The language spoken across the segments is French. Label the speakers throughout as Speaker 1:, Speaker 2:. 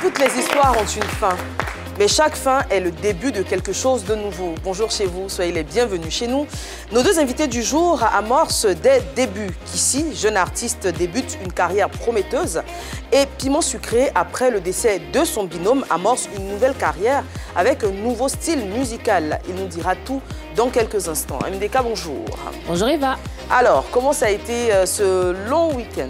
Speaker 1: Toutes les histoires ont une fin, mais chaque fin est le début de quelque chose de nouveau. Bonjour chez vous, soyez les bienvenus chez nous. Nos deux invités du jour amorcent des débuts. Kissy, jeune artiste, débute une carrière prometteuse. Et Piment Sucré, après le décès de son binôme, amorce une nouvelle carrière avec un nouveau style musical. Il nous dira tout dans quelques instants. MDK, bonjour.
Speaker 2: Bonjour Eva.
Speaker 1: Alors, comment ça a été ce long week-end?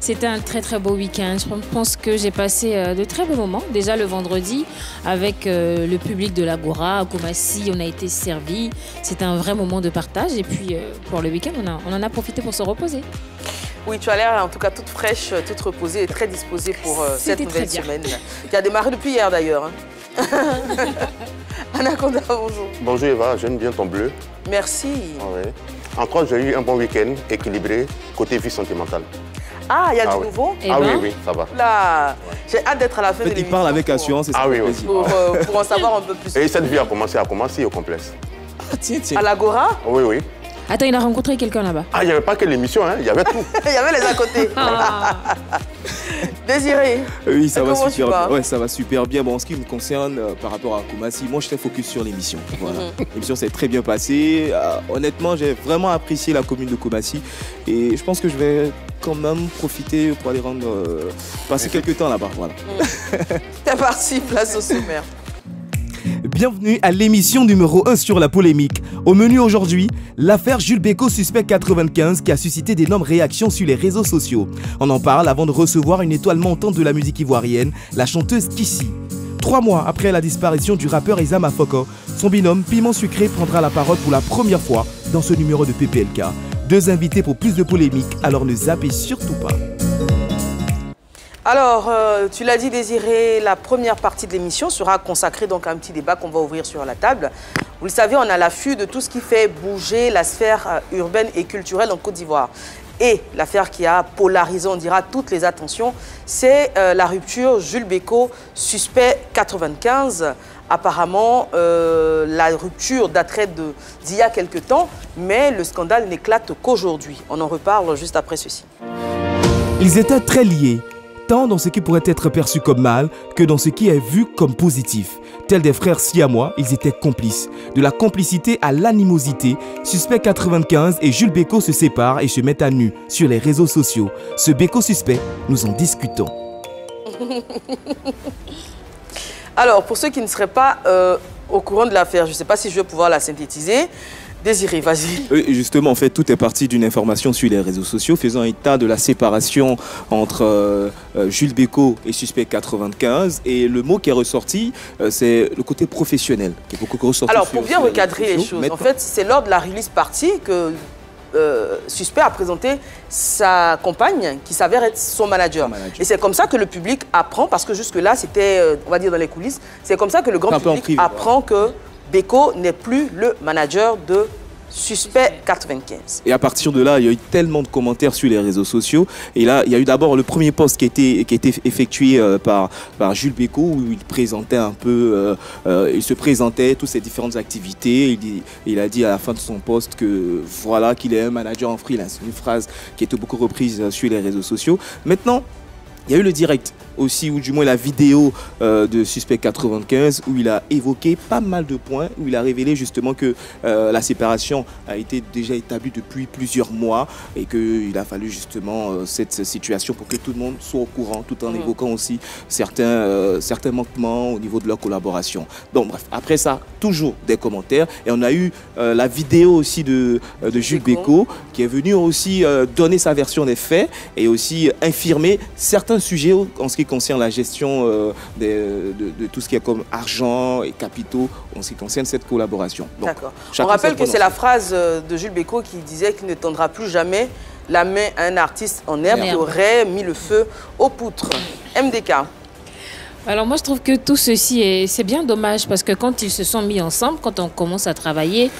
Speaker 2: C'était un très beau week-end. Je pense que j'ai passé de très beaux moments. Déjà le vendredi avec le public de l'Agora, à Koumassi, on a été servis. C'était un vrai moment de partage. Et puis pour le week-end, on en a profité pour se reposer. Oui, tu as l'air en tout cas toute fraîche, toute reposée et très disposée pour cette nouvelle semaine. Qui a démarré depuis hier d'ailleurs.
Speaker 1: Anaconda, bonjour.
Speaker 3: Bonjour Eva, j'aime bien ton bleu.
Speaker 1: Merci.
Speaker 3: Ouais. Encore, j'ai eu un bon week-end équilibré côté vie sentimentale.
Speaker 1: Ah, il y a du nouveau?
Speaker 3: Ah oui, ça va.
Speaker 1: Là, j'ai hâte d'être à la fin de l'émission.
Speaker 4: Il parle avec assurance et ça fait plaisir.
Speaker 1: Pour en savoir un peu plus.
Speaker 3: Et cette vie a commencé au complexe.
Speaker 4: Ah, tiens.
Speaker 1: À l'Agora?
Speaker 3: Oui.
Speaker 2: Attends, il a rencontré quelqu'un là-bas?
Speaker 3: Ah, il n'y avait pas que l'émission, hein, il y avait tout.
Speaker 1: Il y avait les à côté. Désiré.
Speaker 4: Oui, ça va super
Speaker 1: bien.
Speaker 4: Ouais, ça va super bien. Bon, en ce qui me concerne, par rapport à Koumassi, moi, j'étais focus sur l'émission. Voilà. L'émission s'est très bien passée. Honnêtement, j'ai vraiment apprécié la commune de Koumassi. Et je pense que je vais quand même profiter pour aller passer quelques temps là-bas. Voilà.
Speaker 1: C'est parti, place au sommaire.
Speaker 4: Bienvenue à l'émission numéro 1 sur la polémique. Au menu aujourd'hui, l'affaire Jules Bécaud Suspect 95 qui a suscité d'énormes réactions sur les réseaux sociaux. On en parle avant de recevoir une étoile montante de la musique ivoirienne, la chanteuse Kissy. 3 mois après la disparition du rappeur Eza Mafoko, son binôme Piment Sucré prendra la parole pour la première fois dans ce numéro de PPLK. 2 invités pour plus de polémique, alors ne zappez surtout pas.
Speaker 1: Alors, tu l'as dit Désiré, la première partie de l'émission sera consacrée donc à un petit débat qu'on va ouvrir sur la table. Vous le savez, on a l'affût de tout ce qui fait bouger la sphère urbaine et culturelle en Côte d'Ivoire. Et l'affaire qui a polarisé, on dira, toutes les attentions, c'est la rupture Jules Bécaud Suspect 95. Apparemment, la rupture daterait d'il y a quelque temps, mais le scandale n'éclate qu'aujourd'hui. On en reparle juste après ceci.
Speaker 4: Ils étaient très liés, tant dans ce qui pourrait être perçu comme mal que dans ce qui est vu comme positif. Tels des frères siamois, ils étaient complices. De la complicité à l'animosité, Suspect 95 et Jules Bécaud se séparent et se mettent à nu sur les réseaux sociaux. Ce Bécaud Suspect, nous en discutons.
Speaker 1: Alors, pour ceux qui ne seraient pas au courant de l'affaire, je ne sais pas si je vais pouvoir la synthétiser. Désiré, vas-y.
Speaker 4: Justement, en fait, tout est parti d'une information sur les réseaux sociaux faisant état de la séparation entre Jules Bécaud et Suspect 95. Et le mot qui est ressorti, c'est le côté professionnel. Qui est beaucoup ressorti.
Speaker 1: Alors, pour bien recadrer les choses, en fait, c'est lors de la release party que Suspect a présenté sa compagne qui s'avère être son manager. Et c'est comme ça que le public apprend, parce que jusque-là, c'était, on va dire, dans les coulisses, c'est comme ça que le grand public apprend que Bécaud n'est plus le manager de Suspect 95.
Speaker 4: Et à partir de là, il y a eu tellement de commentaires sur les réseaux sociaux. Et là, il y a eu d'abord le premier post qui a été effectué par Jules Bécaud, où il présentait un peu, il se présentait toutes ses différentes activités. Il a dit à la fin de son post que voilà, qu'il est un manager en freelance. Une phrase qui a été beaucoup reprise sur les réseaux sociaux. Maintenant, il y a eu le direct aussi, ou du moins la vidéo de Suspect 95, où il a évoqué pas mal de points, où il a révélé justement que la séparation a été déjà établie depuis plusieurs mois et qu'il a fallu justement cette situation pour que tout le monde soit au courant, tout en évoquant aussi certains manquements au niveau de leur collaboration. Donc bref, après ça, toujours des commentaires. Et on a eu la vidéo aussi de Jules Bécaud, qui est venu aussi donner sa version des faits et aussi infirmer certains sujets en ce qui concerne la gestion de tout ce qui est comme argent et capitaux en ce qui concerne cette collaboration.
Speaker 1: D'accord. On rappelle que c'est la phrase de Jules Bécaud qui disait qu'il ne tendra plus jamais la main à un artiste en herbe qui aurait mis le feu aux poutres. MDK.
Speaker 2: Alors moi je trouve que tout ceci, c'est bien dommage parce que quand ils se sont mis ensemble, quand on commence à travailler,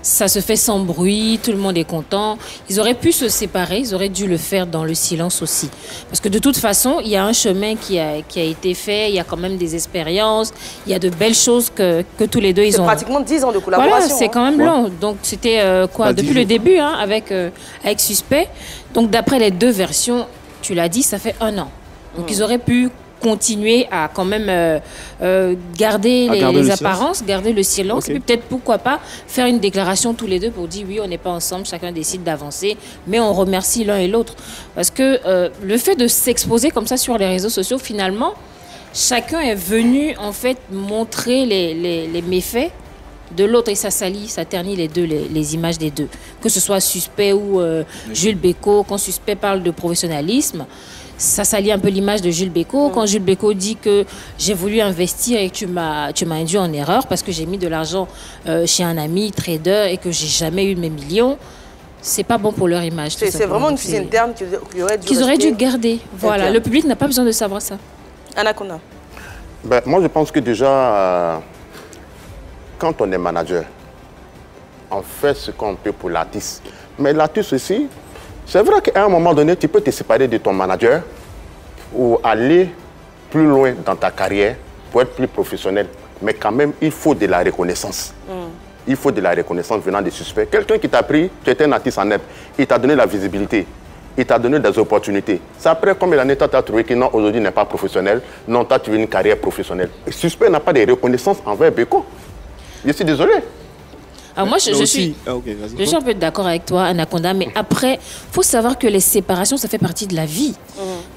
Speaker 2: ça se fait sans bruit, tout le monde est content. Ils auraient pu se séparer, ils auraient dû le faire dans le silence aussi. Parce que de toute façon, il y a un chemin qui a été fait, il y a quand même des expériences, il y a de belles choses que tous les deux ils ont.
Speaker 1: C'est pratiquement 10 ans de collaboration.
Speaker 2: Voilà, c'est quand même long. Donc c'était quoi, depuis le début avec Suspect. Donc d'après les deux versions, tu l'as dit, ça fait 1 an. Donc ils auraient pu continuer à quand même garder les apparences, garder le silence,
Speaker 4: Okay.
Speaker 2: et puis peut-être pourquoi pas faire une déclaration tous les deux pour dire oui, on n'est pas ensemble, chacun décide d'avancer, mais on remercie l'un et l'autre. Parce que le fait de s'exposer comme ça sur les réseaux sociaux, finalement, chacun est venu en fait montrer les méfaits de l'autre et ça salit, ça ternit les images des deux. Que ce soit Suspect ou Jules Bécaud, quand Suspect parle de professionnalisme, ça salit un peu l'image de Jules Bécaud. Quand Jules Bécaud dit que j'ai voulu investir et que tu m'as induit en erreur parce que j'ai mis de l'argent chez un ami trader et que j'ai jamais eu mes millions, c'est pas bon pour leur image.
Speaker 1: C'est vraiment une fusée interne
Speaker 2: qu'ils auraient dû garder. Voilà, interne. Le public n'a pas besoin de savoir ça.
Speaker 1: Anaconda.
Speaker 3: Ben, moi, je pense que déjà, quand on est manager, on fait ce qu'on peut pour l'artiste. Mais l'artiste aussi, c'est vrai qu'à un moment donné, tu peux te séparer de ton manager ou aller plus loin dans ta carrière pour être plus professionnel. Mais quand même, il faut de la reconnaissance. Il faut de la reconnaissance venant des suspects. Quelqu'un qui t'a pris, tu étais un artiste en net, il t'a donné la visibilité, il t'a donné des opportunités. C'est après combien d'années tu as trouvé que non, aujourd'hui n'est pas professionnel, non, tu as trouvé une carrière professionnelle. Le suspect n'a pas de reconnaissance envers Bécaud. Je suis désolé.
Speaker 2: Alors moi, je suis un peu d'accord avec toi, Anaconda, mais après, il faut savoir que les séparations, ça fait partie de la vie.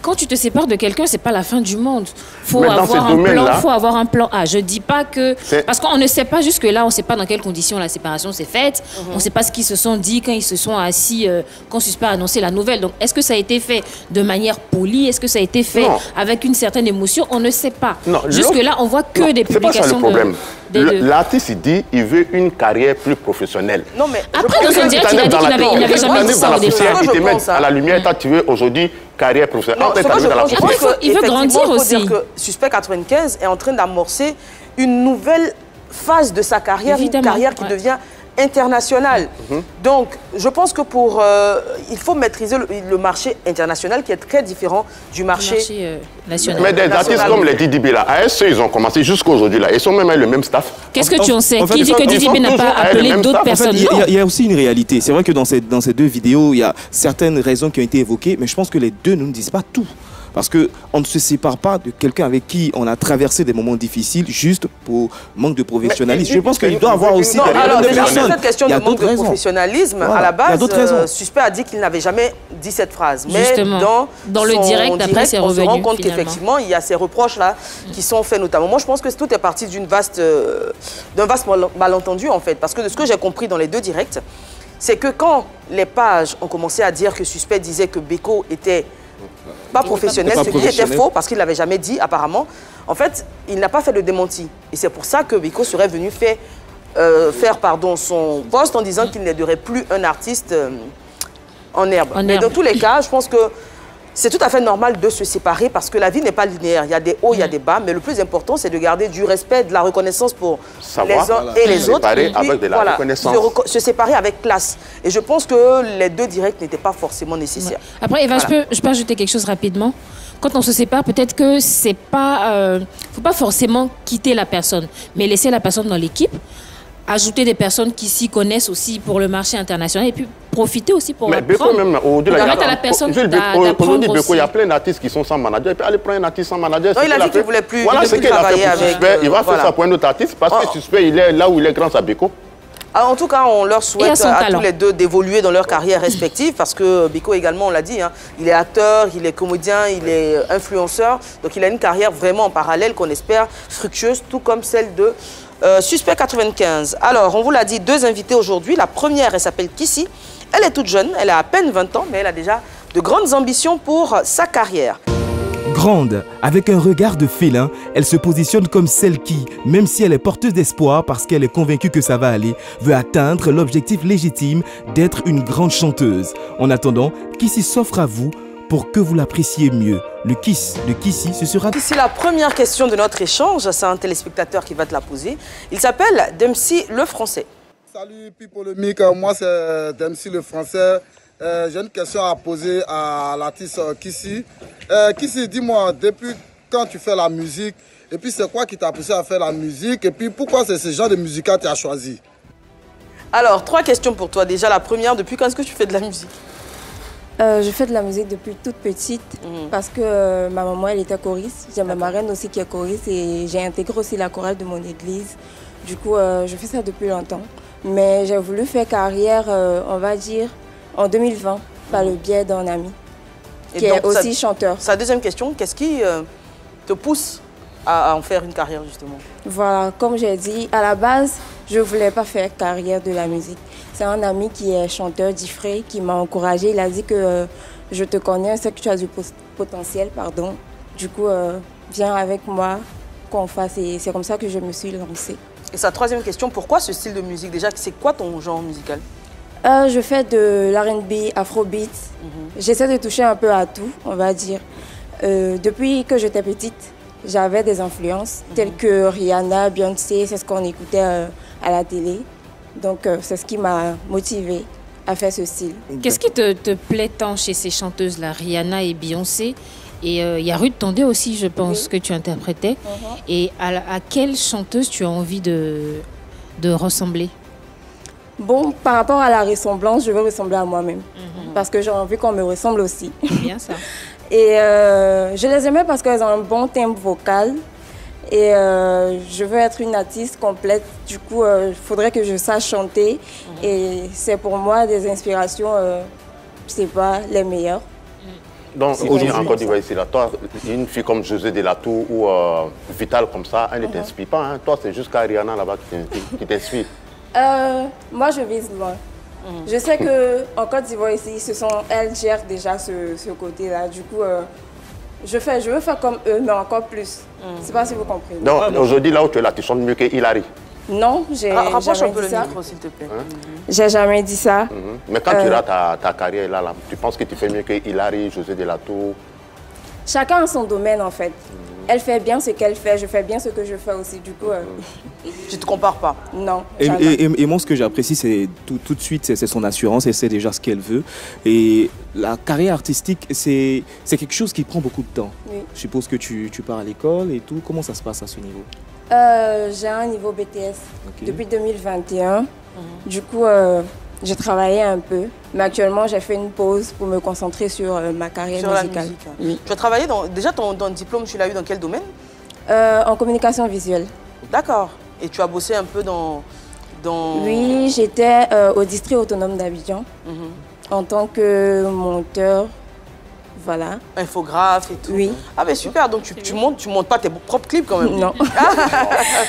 Speaker 2: Quand tu te sépares de quelqu'un, c'est pas la fin du monde. Faut avoir un plan A. Je dis pas que... Parce qu'on ne sait pas jusque-là, on ne sait pas dans quelles conditions la séparation s'est faite. On ne sait pas ce qu'ils se sont dit quand ils se sont assis, quand Suspect a annoncé la nouvelle. Donc, est-ce que ça a été fait de manière polie? Est-ce que ça a été fait avec une certaine émotion? On ne sait pas. Jusque-là, on voit que des publications.
Speaker 3: C'est pas ça le problème. L'artiste, il dit il veut une carrière plus professionnelle.
Speaker 1: Non, mais
Speaker 2: après, dans son direct, il a dit qu'il n'avait jamais dit ça au départ.
Speaker 3: Il te met à la lumière, tu veux aujourd'hui carrière professionnelle.
Speaker 2: Il veut grandir aussi.
Speaker 1: Il faut dire que Suspect 95 est en train d'amorcer une nouvelle phase de sa carrière, une carrière qui devient international. Donc, je pense que il faut maîtriser le marché international qui est très différent du marché
Speaker 2: national.
Speaker 3: Mais des artistes comme les Didi B, là, à SE, ils ont commencé jusqu'aujourd'hui, là. Ils sont même avec le même staff.
Speaker 2: Qu'est-ce que tu en sais? Qui dit que Didi B n'a pas appelé d'autres personnes?
Speaker 4: Il y a aussi une réalité. C'est vrai que dans ces deux vidéos, il y a certaines raisons qui ont été évoquées, mais je pense que les deux ne nous disent pas tout. Parce qu'on ne se sépare pas de quelqu'un avec qui on a traversé des moments difficiles juste pour manque de professionnalisme. Je pense qu'il doit y avoir aussi des raisons de personnes.
Speaker 1: Cette question de manque de professionnalisme, à la base, Suspect a dit qu'il n'avait jamais dit cette phrase. Mais
Speaker 2: justement, dans le direct, après, c'est revenu.
Speaker 1: On se rend compte qu'effectivement, il y a ces reproches-là qui sont faits notamment. Moi, je pense que tout est parti d'un vaste malentendu, en fait. Parce que de ce que j'ai compris dans les deux directs, c'est que quand les pages ont commencé à dire que Suspect disait que Bécaud était pas professionnel, ce qui était faux parce qu'il ne l'avait jamais dit apparemment. En fait, il n'a pas fait de démenti. Et c'est pour ça que Bécaud serait venu faire son poste en disant qu'il n'aiderait plus un artiste en herbe. Mais dans tous les cas, je pense que c'est tout à fait normal de se séparer parce que la vie n'est pas linéaire. Il y a des hauts, il y a des bas, mais le plus important, c'est de garder du respect, de la reconnaissance pour les uns et les autres.
Speaker 3: Et puis, avec de la reconnaissance.
Speaker 1: Se séparer avec classe. Et je pense que les deux directs n'étaient pas forcément nécessaires.
Speaker 2: Après, Eva, je peux ajouter quelque chose rapidement. Quand on se sépare, peut-être que c'est pas... faut pas forcément quitter la personne, mais laisser la personne dans l'équipe. Ajouter des personnes qui s'y connaissent aussi pour le marché international et puis profiter aussi pour apprendre. Permettre à la personne
Speaker 3: aujourd'hui, il y a plein d'artistes qui sont sans manager. Il peut aller prendre un artiste sans manager.
Speaker 1: Non, il a dit qu'il ne voulait plus
Speaker 3: travailler avec. Il va faire ça pour un autre artiste parce que Suspect, il est là où il est grâce à Bécaud.
Speaker 1: En tout cas, on leur souhaite à tous les deux d'évoluer dans leur carrière respective parce que Bécaud également, on l'a dit, il est acteur, il est comédien, il est influenceur. Donc il a une carrière vraiment en parallèle qu'on espère fructueuse, tout comme celle de Suspect 95. Alors, on vous l'a dit, deux invités aujourd'hui. La première, elle s'appelle Kissy. Elle est toute jeune, elle a à peine 20 ans, mais elle a déjà de grandes ambitions pour sa carrière.
Speaker 5: Grande, avec un regard de félin, elle se positionne comme celle qui, même si elle est porteuse d'espoir parce qu'elle est convaincue que ça va aller, veut atteindre l'objectif légitime d'être une grande chanteuse. En attendant, Kissy s'offre à vous pour que vous l'appréciez mieux. Le Kiss de Kissy, ce sera...
Speaker 1: C'est la première question de notre échange. C'est un téléspectateur qui va te la poser. Il s'appelle Dempsey le Français.
Speaker 6: Salut People le Mic, moi c'est Dempsey le Français. J'ai une question à poser à l'artiste Kissy. Kissy, dis-moi, depuis quand tu fais la musique, et puis c'est quoi qui t'a poussé à faire la musique, et puis pourquoi c'est ce genre de musique que tu as choisi?
Speaker 1: Alors, 3 questions pour toi. Déjà, la première, depuis quand est-ce que tu fais de la musique?
Speaker 7: Je fais de la musique depuis toute petite parce que ma maman, elle était choriste. J'ai ma marraine aussi qui est choriste et j'ai intégré aussi la chorale de mon église. Du coup, je fais ça depuis longtemps. Mais j'ai voulu faire carrière, on va dire, en 2020, par le biais d'un ami qui est aussi chanteur.
Speaker 1: Sa deuxième question, qu'est-ce qui te pousse à en faire une carrière, justement?
Speaker 7: Voilà, comme j'ai dit, à la base, je ne voulais pas faire carrière de la musique. C'est un ami qui est chanteur d'Ifré qui m'a encouragée. Il a dit que je te connais, c'est que tu as du potentiel, pardon. Du coup, viens avec moi qu'on fasse. Et c'est comme ça que je me suis lancée.
Speaker 1: Et sa troisième question, pourquoi ce style de musique? Déjà, c'est quoi ton genre musical?
Speaker 7: Je fais de l'R&B, Afrobeat. J'essaie de toucher un peu à tout, on va dire. Depuis que j'étais petite, j'avais des influences telles que Rihanna, Beyoncé, c'est ce qu'on écoutait à la télé. Donc, c'est ce qui m'a motivée à faire ce style.
Speaker 2: Qu'est-ce qui te plaît tant chez ces chanteuses-là, Rihanna et Beyoncé? Et il y a Ruth Tondé aussi, je pense, que tu interprétais. Et à quelle chanteuse tu as envie de ressembler?
Speaker 7: Bon, par rapport à la ressemblance, je veux ressembler à moi-même. Parce que j'ai envie qu'on me ressemble aussi.
Speaker 2: Bien ça.
Speaker 7: Et je les aimais parce qu'elles ont un bon timbre vocal. Et je veux être une artiste complète. Du coup, il faudrait que je sache chanter. Et c'est pour moi des inspirations, je sais pas, les meilleures.
Speaker 3: Donc aujourd'hui en Côte d'Ivoire, ici, là, toi, une fille comme José Delatour ou Vital comme ça, elle ne t'inspire pas. Hein? Toi, c'est juste Ariana là-bas qui t'inspire.
Speaker 7: Moi, je vise loin. Je sais qu'en Côte d'Ivoire, ici, elles gèrent déjà ce côté-là. Du coup, je veux faire comme eux, mais encore plus. Je ne sais pas si vous comprenez.
Speaker 3: Donc aujourd'hui, là où tu es là, tu chantes mieux que Hilary.
Speaker 7: Non, j'ai jamais
Speaker 1: Rapproche un peu
Speaker 7: dit ça.
Speaker 1: le micro, s'il te plaît.
Speaker 7: J'ai jamais dit ça.
Speaker 3: Mais quand tu as ta carrière là, tu penses que tu fais mieux que Hilary, José Delatour?
Speaker 7: Chacun a son domaine, en fait. Elle fait bien ce qu'elle fait, je fais bien ce que je fais aussi. Du coup,
Speaker 1: Tu ne te compares pas?
Speaker 7: Non.
Speaker 4: Et moi, ce que j'apprécie, c'est tout de suite, c'est son assurance. Elle sait déjà ce qu'elle veut. Et la carrière artistique, c'est quelque chose qui prend beaucoup de temps.
Speaker 7: Oui.
Speaker 4: Je suppose que tu pars à l'école et tout. Comment ça se passe à ce niveau?
Speaker 7: J'ai un niveau BTS depuis 2021. Du coup, j'ai travaillé un peu. Mais actuellement, j'ai fait une pause pour me concentrer sur ma carrière musicale.
Speaker 1: La musique.
Speaker 7: Oui.
Speaker 1: Tu as travaillé déjà ton diplôme, tu l'as eu dans quel domaine?
Speaker 7: En communication visuelle.
Speaker 1: D'accord. Et tu as bossé un peu dans...
Speaker 7: Oui, j'étais au district autonome d'Abidjan en tant que monteur. Voilà.
Speaker 1: Infographe et tout.
Speaker 7: Oui.
Speaker 1: Ah ben super, donc tu montes pas tes propres clips quand même?
Speaker 7: Non.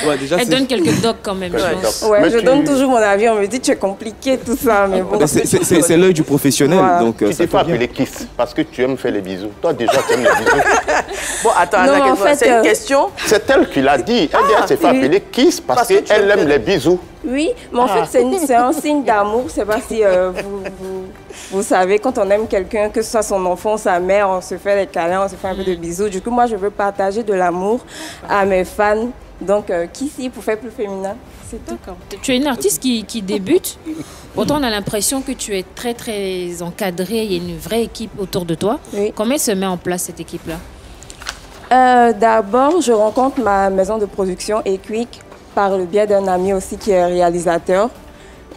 Speaker 4: Ouais, déjà,
Speaker 2: Elle donne quelques docs quand même, je pense.
Speaker 7: Ouais, je donne toujours mon avis, on me dit tu es compliqué tout ça, mais bon.
Speaker 4: C'est l'œil du professionnel.
Speaker 7: Voilà.
Speaker 4: Donc,
Speaker 3: Tu t'es pas appelé Kiss parce que tu aimes faire les bisous. Toi déjà tu aimes les bisous.
Speaker 1: Bon attends,
Speaker 7: Non, en fait,
Speaker 1: c'est une question.
Speaker 3: C'est elle qui l'a dit. Elle s'est fait appeler Kiss parce
Speaker 1: que tu
Speaker 3: qu'elle
Speaker 1: aimes
Speaker 3: aime les bisous.
Speaker 7: Oui, mais en fait, c'est un signe d'amour. Je ne sais pas si vous savez, quand on aime quelqu'un, que ce soit son enfant, sa mère, on se fait des câlins, on se fait un peu de bisous. Du coup, moi, je veux partager de l'amour à mes fans. Donc, Kissy, pour faire plus féminin, c'est tout.
Speaker 2: Tu es une artiste qui débute. Pourtant, on a l'impression que tu es très, très encadrée. Il y a une vraie équipe autour de toi.
Speaker 7: Oui.
Speaker 2: Comment se met en place cette équipe-là?
Speaker 7: D'abord, je rencontre ma maison de production, Equick, par le biais d'un ami aussi qui est réalisateur.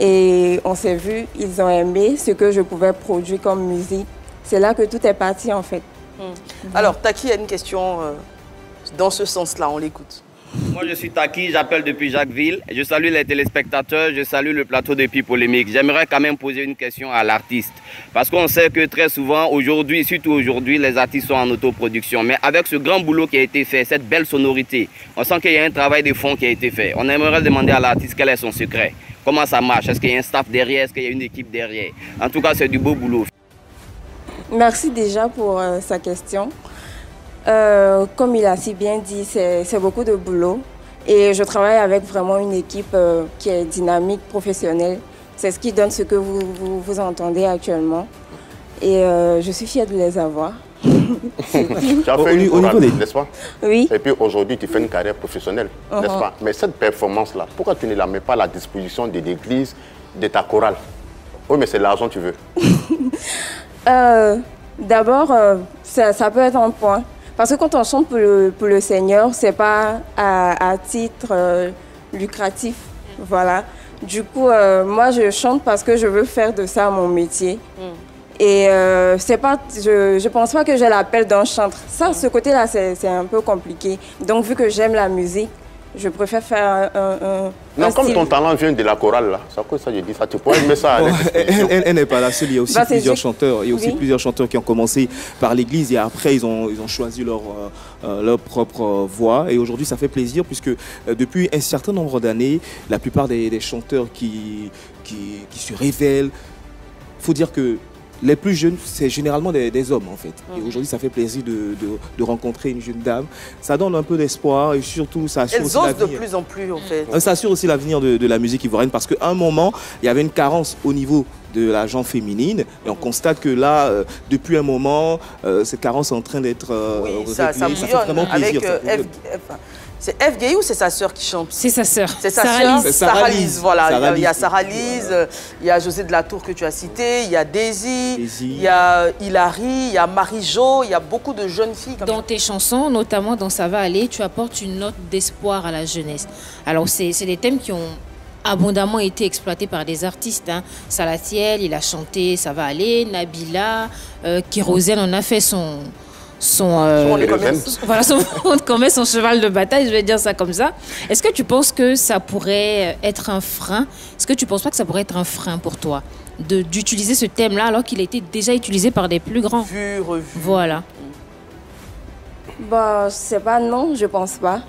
Speaker 7: Et on s'est vu, ils ont aimé ce que je pouvais produire comme musique. C'est là que tout est parti en fait.
Speaker 1: Alors, Taki a une question dans ce sens-là, on l'écoute.
Speaker 8: Moi, je suis Taki, j'appelle depuis Jacquesville. Je salue les téléspectateurs, je salue le plateau de Polémique. J'aimerais quand même poser une question à l'artiste. Parce qu'on sait que très souvent, aujourd'hui, surtout aujourd'hui, les artistes sont en autoproduction. Mais avec ce grand boulot qui a été fait, cette belle sonorité, on sent qu'il y a un travail de fond qui a été fait. On aimerait demander à l'artiste quel est son secret. Comment ça marche? Est-ce qu'il y a un staff derrière? Est-ce qu'il y a une équipe derrière? En tout cas, c'est du beau boulot.
Speaker 7: Merci déjà pour sa question. Comme il a si bien dit, c'est beaucoup de boulot. Et je travaille avec vraiment une équipe qui est dynamique, professionnelle. C'est ce qui donne ce que vous entendez actuellement. Et je suis fière de les avoir.
Speaker 3: Tu as fait une chorale, n'est-ce pas?
Speaker 7: Oui.
Speaker 3: Et puis aujourd'hui, tu fais une carrière professionnelle, n'est-ce pas? Mais cette performance-là, pourquoi tu ne la mets pas à la disposition de l'église, de ta chorale? Oui, mais c'est l'argent que tu veux.
Speaker 7: D'abord, ça peut être un point. Parce que quand on chante pour le Seigneur, ce n'est pas à titre lucratif. Voilà. Du coup, moi, je chante parce que je veux faire de ça mon métier. Et c'est pas, je pense pas que j'ai l'appel d'un chanteur. Ça, ce côté-là, c'est un peu compliqué. Donc, vu que j'aime la musique, je préfère faire
Speaker 3: non, comme
Speaker 7: style.
Speaker 3: ton talent vient de la chorale, là, c'est à cause de ça que je dis ça. Tu pourrais mettre ça à
Speaker 4: Elle n'est pas la seule, il y a aussi plusieurs chanteurs. Il y a aussi
Speaker 7: Oui.
Speaker 4: plusieurs chanteurs qui ont commencé par l'église et après ils ont choisi leur propre voix. Et aujourd'hui, ça fait plaisir puisque depuis un certain nombre d'années, la plupart des chanteurs qui se révèlent, il faut dire que les plus jeunes, c'est généralement des hommes en fait. Et aujourd'hui, ça fait plaisir de rencontrer une jeune dame. Ça donne un peu d'espoir et surtout, ça assure aussi l'avenir.
Speaker 1: Elles osent de plus en plus en fait.
Speaker 4: Ça assure aussi l'avenir de la musique ivoirienne parce qu'à un moment, il y avait une carence au niveau de la genre féminine et on constate que là, depuis un moment, cette carence est en train d'être
Speaker 1: oui, ça bouillonne avec c'est F. Gay ou c'est sa sœur qui chante?
Speaker 2: C'est sa sœur.
Speaker 1: C'est sa sœur, Sarah Lise. Voilà, il y a Sarah Lise, il y a José de la Tour que tu as cité, il y a Daisy, il y a Hilary, il y a Marie-Jo, il y a beaucoup de jeunes filles.
Speaker 2: Dans tes chansons, notamment dans Ça va aller, tu apportes une note d'espoir à la jeunesse. Alors, c'est des thèmes qui ont abondamment été exploités par des artistes. Hein. Salatiel, il a chanté Ça va aller, Nabila, Kérosène en a fait son cheval de bataille, je vais dire ça comme ça. Est-ce que tu penses que ça pourrait être un frein? Est-ce que tu ne penses pas que ça pourrait être un frein pour toi d'utiliser ce thème-là alors qu'il a été déjà utilisé par des plus grands?
Speaker 1: Vu, revu.
Speaker 2: Voilà.
Speaker 7: Bah, c'est pas non, je pense pas.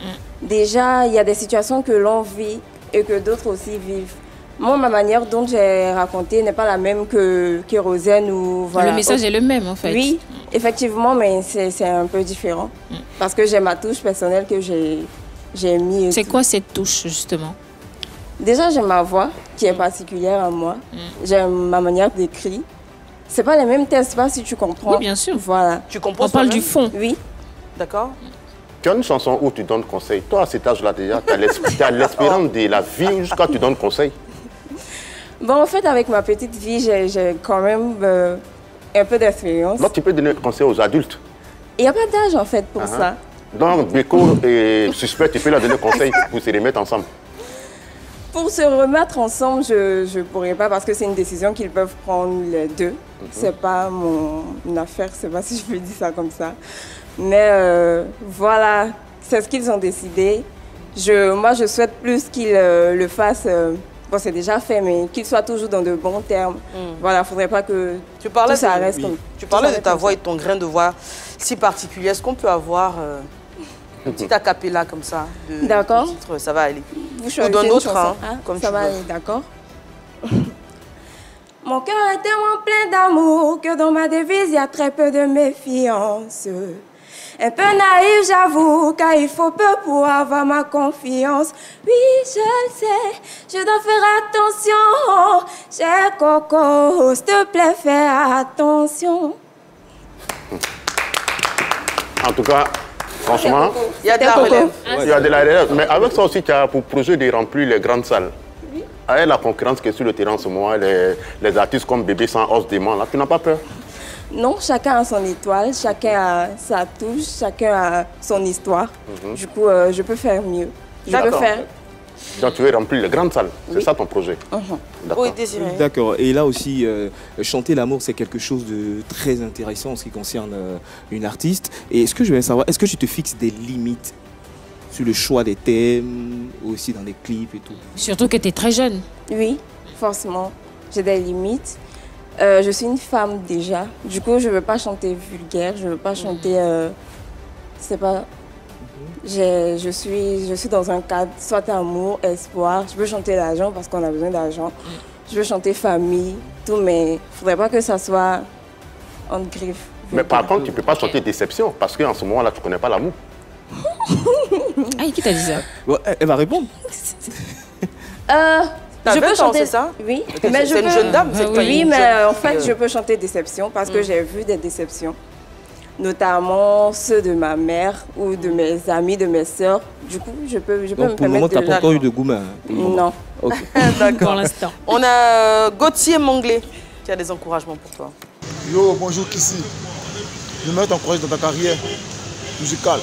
Speaker 7: Déjà, il y a des situations que l'on vit et que d'autres aussi vivent. Moi, ma manière dont j'ai raconté n'est pas la même que Kérosène ou voilà.
Speaker 2: Le message est le même en fait.
Speaker 7: Oui, effectivement, mais c'est un peu différent. Parce que j'ai ma touche personnelle que j'ai mis.
Speaker 2: C'est quoi cette touche justement?
Speaker 7: Déjà, j'ai ma voix qui est particulière à moi. J'ai ma manière d'écrire. C'est pas les mêmes textes, pas si tu comprends.
Speaker 2: Oui, bien sûr.
Speaker 7: Voilà.
Speaker 1: Tu composes?
Speaker 2: On parle du fond.
Speaker 7: Oui.
Speaker 1: D'accord.
Speaker 3: Tu as une chanson où tu donnes conseil. Toi, à cet âge-là déjà, tu as l'espérance de la vie jusqu'à tu donnes conseil.
Speaker 7: Bon, en fait, avec ma petite vie, j'ai quand même un peu d'expérience.
Speaker 3: Donc, tu peux donner conseil aux adultes.
Speaker 7: Il n'y a pas d'âge, en fait, pour ça.
Speaker 3: Donc, Beko et Suspect, tu peux leur donner conseil pour se remettre ensemble.
Speaker 7: Pour se remettre ensemble, je ne pourrais pas parce que c'est une décision qu'ils peuvent prendre les deux. C'est pas mon affaire, je ne sais pas si je peux dire ça comme ça. Mais voilà, c'est ce qu'ils ont décidé. Moi, je souhaite plus qu'ils le fassent. Bon, c'est déjà fait, mais qu'ils soient toujours dans de bons termes. Voilà, il ne faudrait pas que tout ça reste comme...
Speaker 1: Tu parlais de ta voix et de ton grain de voix si particulier. Est-ce qu'on peut avoir un petit acapella comme ça
Speaker 7: D'accord.
Speaker 1: Titre, ça va aller.
Speaker 7: Ou
Speaker 1: d'un autre, hein, comme
Speaker 7: ça
Speaker 1: tu
Speaker 7: va
Speaker 1: veux.
Speaker 7: aller, d'accord. Mon cœur est tellement plein d'amour que dans ma devise, il y a très peu de méfiance. Un peu naïf, j'avoue, car il faut peu pour avoir ma confiance. Oui, je le sais, je dois faire attention. Cher Coco, s'il te plaît, fais attention.
Speaker 3: En tout cas, franchement,
Speaker 1: il y a de la relève.
Speaker 3: Il y a de la relève. Mais avec ça aussi, tu as pour projet de remplir les grandes salles. Oui. Avec la concurrence qui est sur le terrain en ce moment, les artistes comme Bébé sans os dément, là, tu n'as pas peur?
Speaker 7: Non, chacun a son étoile, chacun a sa touche, chacun a son histoire. Du coup, je peux faire mieux. Je peux faire...
Speaker 3: Donc tu veux remplir les grandes salles, c'est ça ton projet?
Speaker 1: Oui, Désiré.
Speaker 4: D'accord. Et là aussi, chanter l'amour, c'est quelque chose de très intéressant en ce qui concerne une artiste. Et ce que je veux savoir, est-ce que tu te fixes des limites sur le choix des thèmes, aussi dans les clips et tout?
Speaker 2: Surtout que tu es très jeune.
Speaker 7: Oui, forcément. J'ai des limites. Je suis une femme déjà. Du coup, je ne veux pas chanter vulgaire, je ne veux pas chanter... c'est pas... Je suis dans un cadre, soit amour, espoir. Je peux chanter l'argent parce qu'on a besoin d'argent. Je veux chanter famille, tout, mais il ne faudrait pas que ça soit en griffe.
Speaker 3: Mais par contre, tu ne peux pas chanter déception parce qu'en ce moment-là, tu ne connais pas l'amour.
Speaker 2: Ah, qui t'a dit ça?
Speaker 4: Bon, elle va répondre.
Speaker 7: Je peux chanter
Speaker 1: ça?
Speaker 7: Oui.
Speaker 1: C'est une jeune dame.
Speaker 7: Oui, mais en fait, je peux chanter déception parce que j'ai vu des déceptions. Notamment ceux de ma mère ou de mes amis, de mes sœurs. Du coup, je peux me permettre de...
Speaker 4: Pour le moment, tu n'as pas encore eu de gourmet?
Speaker 7: Non.
Speaker 4: Okay.
Speaker 1: D'accord. Pour l'instant. On a Gauthier Manglé qui a des encouragements pour toi.
Speaker 9: Yo, bonjour Kissi. J'aimerais t'encourager dans ta carrière musicale.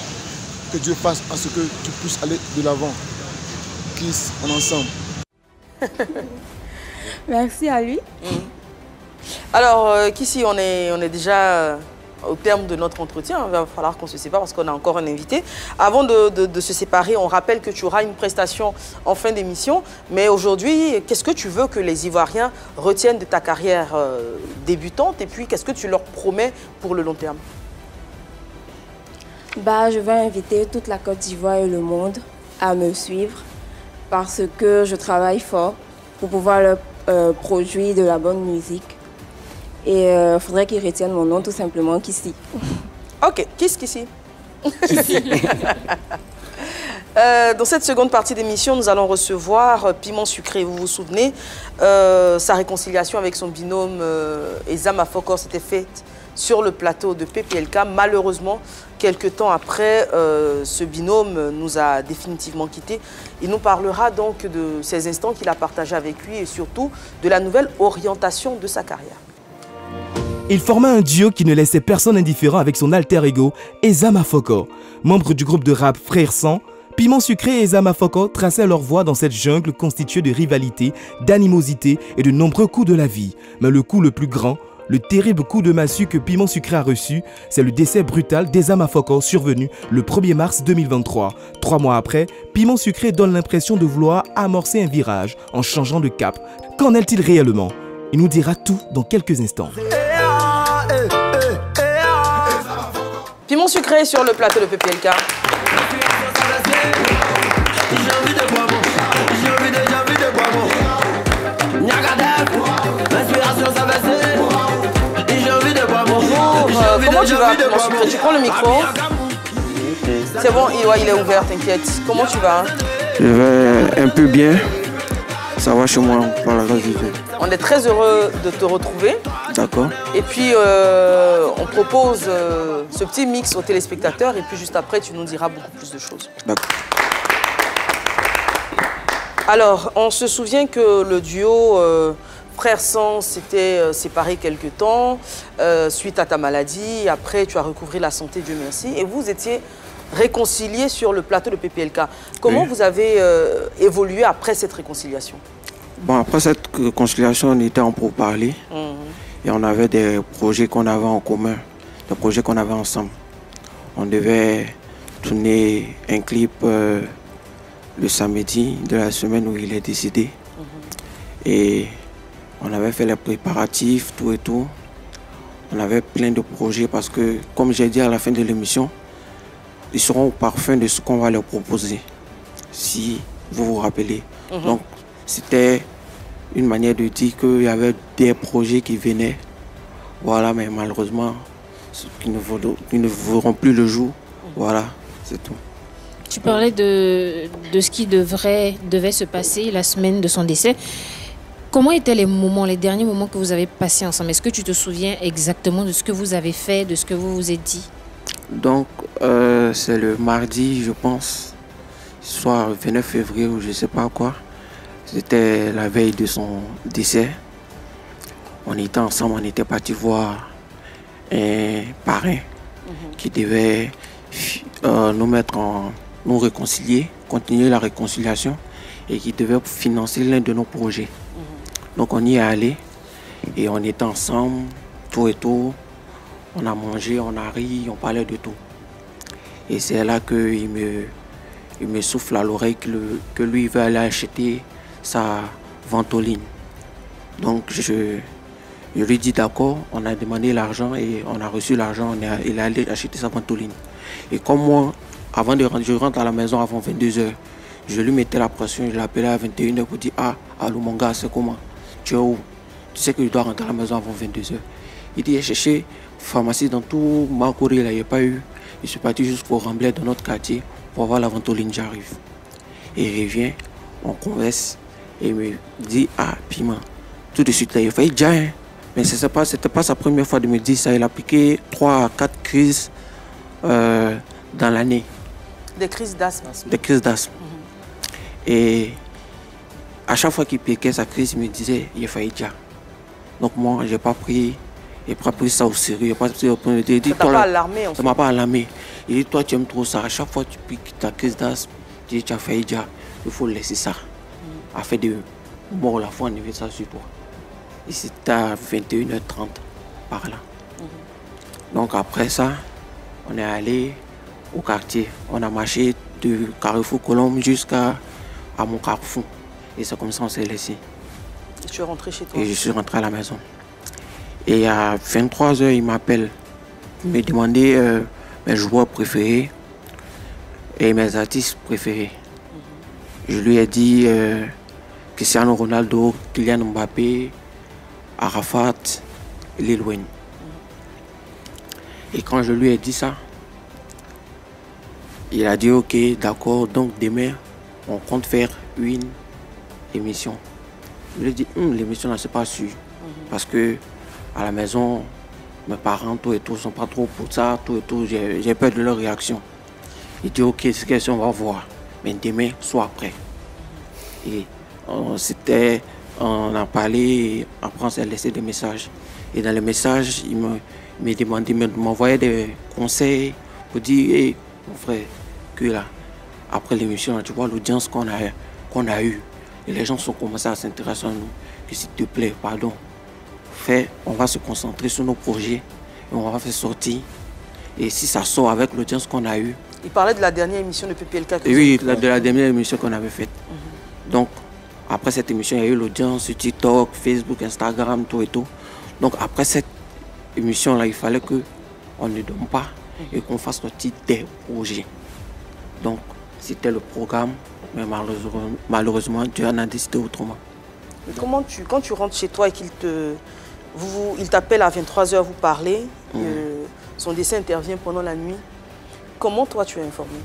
Speaker 9: Que Dieu fasse en ce que tu puisses aller de l'avant. Kiss, on est ensemble.
Speaker 7: Merci à lui.
Speaker 1: Alors, qu'ici, on est déjà au terme de notre entretien. Il va falloir qu'on se sépare parce qu'on a encore un invité. Avant de se séparer, on rappelle que tu auras une prestation en fin d'émission. Mais aujourd'hui, qu'est-ce que tu veux que les Ivoiriens retiennent de ta carrière débutante? Et puis, qu'est-ce que tu leur promets pour le long terme?
Speaker 7: Je vais inviter toute la Côte d'Ivoire et le monde à me suivre parce que je travaille fort pour pouvoir leur produire de la bonne musique. Et il faudrait qu'ils retiennent mon nom tout simplement, Kissi.
Speaker 1: Ok, Kissi. Dans cette seconde partie d'émission, nous allons recevoir Piment Sucré. Vous vous souvenez, sa réconciliation avec son binôme Ezama Fokor s'était faite sur le plateau de PPLK. Malheureusement, quelques temps après, ce binôme nous a définitivement quittés. Il nous parlera donc de ces instants qu'il a partagés avec lui et surtout de la nouvelle orientation de sa carrière.
Speaker 5: Il forma un duo qui ne laissait personne indifférent avec son alter ego, Ezama Fokor. Membre du groupe de rap Frères Sang, Piment Sucré et Ezama Fokor traçaient leur voie dans cette jungle constituée de rivalité, d'animosité et de nombreux coups de la vie. Mais le coup le plus grand, le terrible coup de massue que Piment Sucré a reçu, c'est le décès brutal d'Ezama Fokor survenu le 1er mars 2023. 3 mois après, Piment Sucré donne l'impression de vouloir amorcer un virage en changeant de cap. Qu'en est-il réellement? Il nous dira tout dans quelques instants.
Speaker 1: Piment Sucré sur le plateau de PPLK. Comment tu vas, Piment Sucré? Tu prends le micro? C'est bon, il est ouvert, t'inquiète. Comment tu vas?
Speaker 10: Je vais un peu bien. Ça va chez moi, par la grâce de Dieu.
Speaker 1: On est très heureux de te retrouver.
Speaker 10: D'accord.
Speaker 1: Et puis, on propose ce petit mix aux téléspectateurs. Et puis, juste après, tu nous diras beaucoup plus de choses.
Speaker 10: D'accord.
Speaker 1: Alors, on se souvient que le duo Frères Sang s'était séparé quelque temps suite à ta maladie. Après, tu as recouvré la santé, Dieu merci. Et vous étiez réconciliés sur le plateau de PPLK. Comment vous avez évolué après cette réconciliation?
Speaker 10: Bon, après cette réconciliation, on était en pourparlers. Et on avait des projets qu'on avait en commun, des projets qu'on avait ensemble. On devait tourner un clip le samedi de la semaine où il est décédé. Et on avait fait les préparatifs, tout et tout. On avait plein de projets parce que, comme j'ai dit à la fin de l'émission, ils seront au parfum de ce qu'on va leur proposer, si vous vous rappelez. Donc, c'était une manière de dire qu'il y avait des projets qui venaient. Voilà, mais malheureusement, qui ne verront plus le jour. Voilà, c'est tout.
Speaker 2: Tu parlais de ce qui devait se passer la semaine de son décès. Comment étaient les derniers moments que vous avez passés ensemble? Est-ce que tu te souviens exactement de ce que vous avez fait, de ce que vous vous êtes dit?
Speaker 10: Donc, c'est le mardi, je pense, soit le 29 février ou je ne sais pas quoi. C'était la veille de son décès. On était ensemble, on était partis voir un parrain qui devait nous réconcilier, continuer la réconciliation et qui devait financer l'un de nos projets. Donc on y est allé et on était ensemble, tout et tout. On a mangé, on a ri, on parlait de tout. Et c'est là qu'il me souffle à l'oreille que lui veut aller acheter sa ventoline. Donc je lui dis d'accord, on a demandé l'argent et on a reçu l'argent, il est allé acheter sa ventoline. Et comme moi, avant de rentrer, je rentre à la maison avant 22h, je lui mettais la pression, je l'appelais à 21h pour dire « Ah, allô mon gars, c'est comment? Tu es où? Tu sais que je dois rentrer à la maison avant 22h. » Il dit « J'ai cherché pharmacie dans tout Marcouri, il n'y a pas eu. Je suis parti juste pour rembler dans notre quartier pour avoir la ventoline, j'arrive. » Et il revient, on converse et il me dit « Ah, Piment, tout de suite, là, il a failli déjà, hein. » Mais ce n'était pas sa première fois de me dire ça. Il a piqué 3 à 4 crises dans l'année.
Speaker 1: Des crises d'asthme.
Speaker 10: Des crises d'asthme. Et à chaque fois qu'il piquait sa crise, il me disait il a failli déjà. Donc moi, je n'ai pas pris ça au sérieux. Ça
Speaker 1: ne t'a pas alarmé en fait.
Speaker 10: Ça ne m'a pas alarmé. Il dit toi, tu aimes trop ça. À chaque fois que tu piques ta crise d'asthme, tu dis tu as failli déjà. Il faut laisser ça. Afin de mort la foi, on évite ça sur toi. Et c'était à 21h30 par là. Donc après ça, on est allé au quartier. On a marché de Carrefour Colombe jusqu'à mon carrefour. Et c'est comme ça qu'on s'est laissé.
Speaker 1: Et tu es rentré chez toi?
Speaker 10: Et je suis rentré à la maison. Et à 23h, il m'appelle. Il me demandait mes joueurs préférés et mes artistes préférés. Je lui ai dit Cristiano Ronaldo, Kylian Mbappé, Arafat, Lil Wayne. Et quand je lui ai dit ça, il a dit ok, d'accord, donc demain, on compte faire une émission. Je lui ai dit, l'émission là, c'est pas sûr. Parce que à la maison, mes parents, tout et tout, sont pas trop pour ça, tout et tout, j'ai peur de leur réaction. Il dit ok, c'est question, on va voir. Mais demain, soit après. Et on a parlé, après on s'est laissé des messages. Et dans les messages, il me demandait, il m'envoyait des conseils pour dire, hey, mon frère, que là, après l'émission, tu vois l'audience qu'on a eue. Et les gens sont commencés à s'intéresser à nous. Que s'il te plaît, pardon, on va se concentrer sur nos projets et on va faire sortir. Et si ça sort avec l'audience qu'on a eue.
Speaker 1: Il parlait de la dernière émission de PPLK.
Speaker 10: Oui, de la dernière émission qu'on avait faite. Donc, après cette émission, il y a eu l'audience sur TikTok, Facebook, Instagram, tout et tout. Donc, après cette émission-là, il fallait qu'on ne donne pas et qu'on fasse sortir des projets. Donc, c'était le programme, mais malheureusement, Dieu en a décidé autrement.
Speaker 1: Mais quand tu rentres chez toi et qu'il t'appelle à 23h, vous parlez, son décès intervient pendant la nuit, comment toi tu es informé?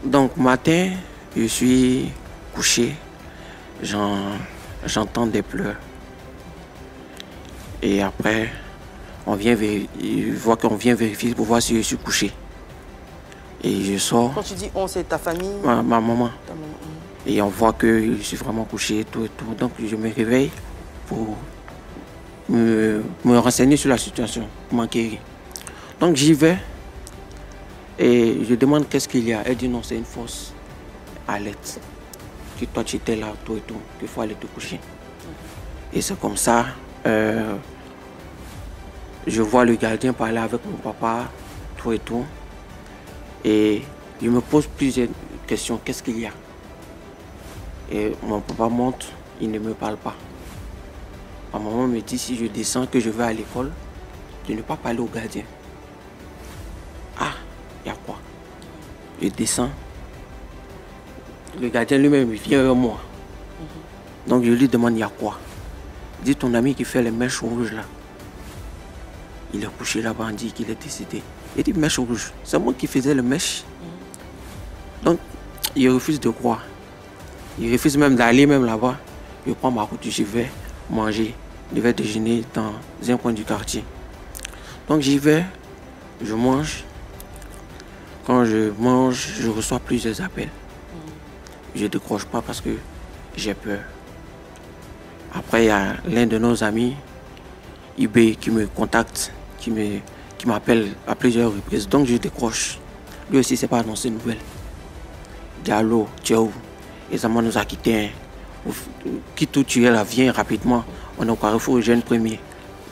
Speaker 10: Donc, matin, je suis couché, j'entends des pleurs. Et après, il voit qu'on vient vérifier pour voir si je suis couché. Et je sors.
Speaker 1: Quand tu dis on, c'est ta famille?
Speaker 10: Ma maman. Et on voit que je suis vraiment couché, tout et tout. Donc je me réveille pour me renseigner sur la situation, pour m'enquérir. Donc j'y vais et je demande qu'est-ce qu'il y a. Elle dit non, c'est une fausse alerte. Que toi tu étais là, tout et tout, qu'il faut aller te coucher. Et c'est comme ça, je vois le gardien parler avec mon papa, tout et tout. Et je me pose plusieurs questions. Qu'est-ce qu'il y a? Et mon papa monte, il ne me parle pas. Ma maman me dit si je descends, que je vais à l'école, de ne pas parler au gardien. Ah, il y a quoi? Je descends. Le gardien lui-même vient vers moi. Donc je lui demande il y a quoi? Il dit ton ami qui fait les mèches rouges là. Il est couché là-bas, on dit qu'il est décédé. Il dit mèche rouge, c'est moi qui faisais le mèche. Donc, il refuse de croire. Il refuse même d'aller même là-bas. Je prends ma route, je vais manger. Je vais déjeuner dans un coin du quartier. Donc j'y vais, je mange. Quand je mange, je reçois plusieurs appels. Je ne décroche pas parce que j'ai peur. Après, il y a l'un de nos amis, IB, qui me contacte, qui m'appelle à plusieurs reprises. Donc je décroche. Lui aussi, c'est pas annoncé une nouvelle. Diallo, tu es où? Et ça nous a quittés. Quitte où tu es là, viens rapidement. On est au Carrefour Jeune Premier.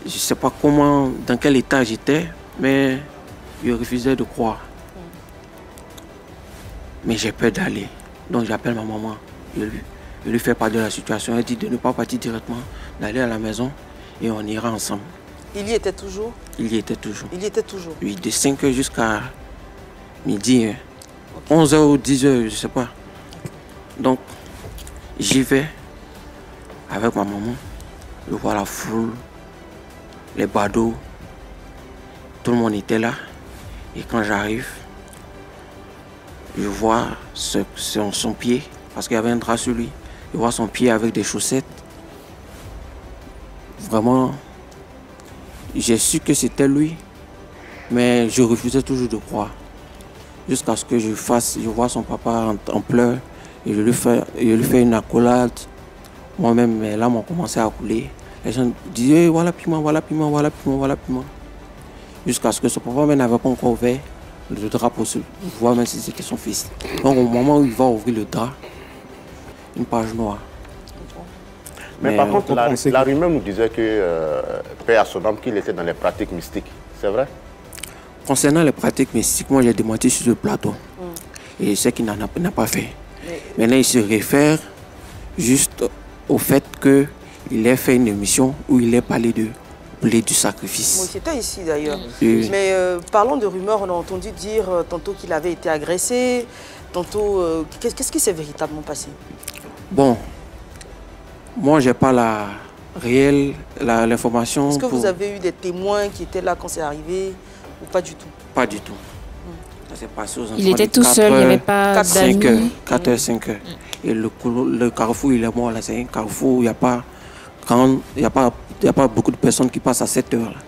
Speaker 10: Je ne sais pas comment, dans quel état j'étais, mais je refusais de croire. Mais j'ai peur d'aller. Donc j'appelle ma maman. Je lui fais part de la situation. Elle dit de ne pas partir directement, d'aller à la maison et on ira ensemble.
Speaker 1: Il y était toujours?
Speaker 10: Il y était toujours.
Speaker 1: Il y était toujours?
Speaker 10: Oui, de 5h jusqu'à midi. 11h ou 10h, je ne sais pas. Donc, j'y vais avec ma maman. Je vois la foule, les badauds. Tout le monde était là. Et quand j'arrive, je vois son pied, parce qu'il y avait un drap sur lui. Je vois son pied avec des chaussettes. Vraiment, j'ai su que c'était lui, mais je refusais toujours de croire. Jusqu'à ce que je vois son papa en pleurs, et je lui fais une accolade. Moi-même, mes larmes ont commencé à couler. Les gens disaient, voilà piment, voilà piment, voilà piment, voilà piment. Jusqu'à ce que son papa n'avait pas encore ouvert le drap pour voir même si c'était son fils. Donc au moment où il va ouvrir le drap, une page noire.
Speaker 3: Mais par contre, la rumeur nous disait que, Père à son âme, qu'il était dans les pratiques mystiques. C'est vrai?
Speaker 10: Concernant les pratiques mystiques, moi j'ai démenti sur le plateau. Et ce qu'il n'a pas fait. Maintenant, il se réfère juste au fait qu'il ait fait une émission où il ait parlé du sacrifice.
Speaker 1: Oui, c'était ici d'ailleurs. Mais parlons de rumeurs, on a entendu dire tantôt qu'il avait été agressé, tantôt... Qu'est-ce qui s'est véritablement passé?
Speaker 10: Bon, moi j'ai pas l'information.
Speaker 1: Est-ce que vous avez eu des témoins qui étaient là quand c'est arrivé ou pas du tout?
Speaker 10: Pas du tout. Ça s'est passé aux
Speaker 2: il était tout seul, il n'y avait pas d'amis.
Speaker 10: 4h, 5h. Et le carrefour, il est mort là. C'est un carrefour où il n'y a pas beaucoup de personnes qui passent à cette heure-là.